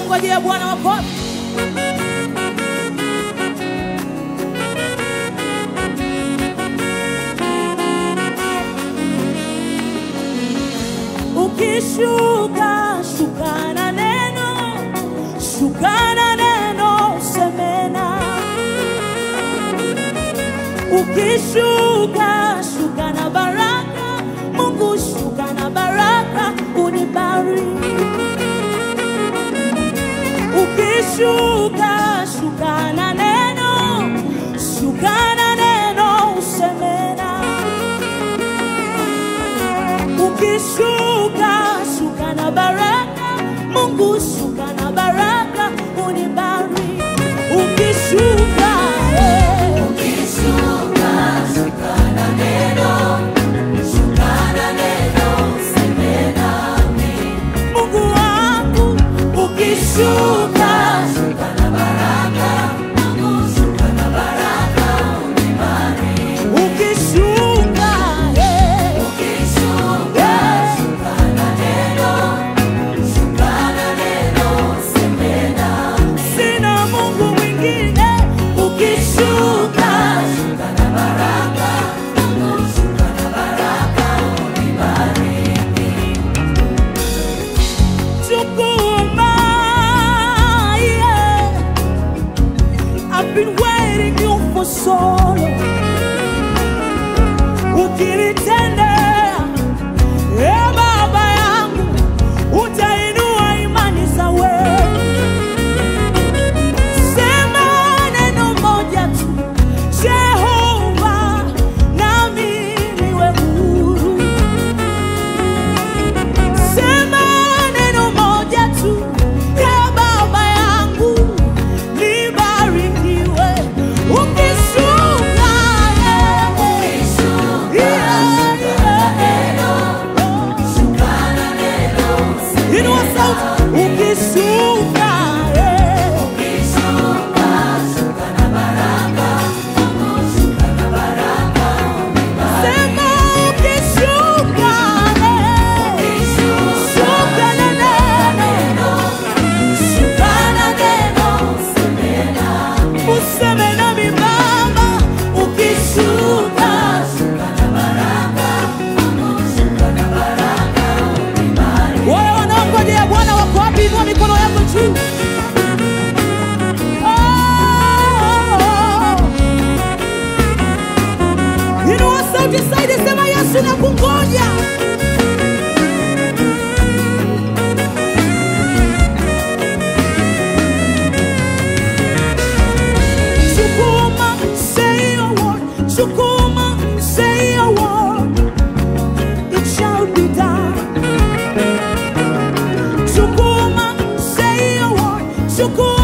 wanaomngojea Bwana wako. Ukishuka, shuka na neno, shuka na neno, semena. Ukishuka, shuka na baraka, Mungu shuka na baraka, unibariki. Ukishuka, shuka na neno, shuka na neno, semena. Ukishuka, shuka na baraka, Mungu shuka na baraka, unibariki. Ukishuka, ukishuka, shuka na neno, shuka na neno, semena mi. Mungu wangu, ukishuka, shuka na baraka, Mungu shuka na baraka, unibariki. ukishuka, Ukishuka, shuka na neno, shuka na neno, semena mi. sina Mungu mwingine. Ukishuka, Shuka na baraka, Mungu shuka na baraka, unibariki. chukuma, yeah. I've been waiting you for so long. Ukinitendea, Baba yangu, utainua imani za wewe. Sema neno moja tu, Jehova, nami niwe huru. Sema neno moja tu, Baba yangu, nibarikiwe. Ukishuka, Shuka na neno, inua sauti. Ukishuka, ukishuka, shuka na baraka, Mungu shuka na baraka, unibariki. sema ukishuka, shuka na neno, Shuka na neno, semena mi. useme nami Baba. Ukishuka, Shuka na baraka, Mungu shuka na baraka, unibariki. wewe wanaongojea Bwana wako wapi? Inua mikono yako juu. Inua sauti zaidi, sema Yesu nakungoja. Shukuma, say your word. Shukuma, say your word. It shall be done. Shukuma, say your word. Shukuma.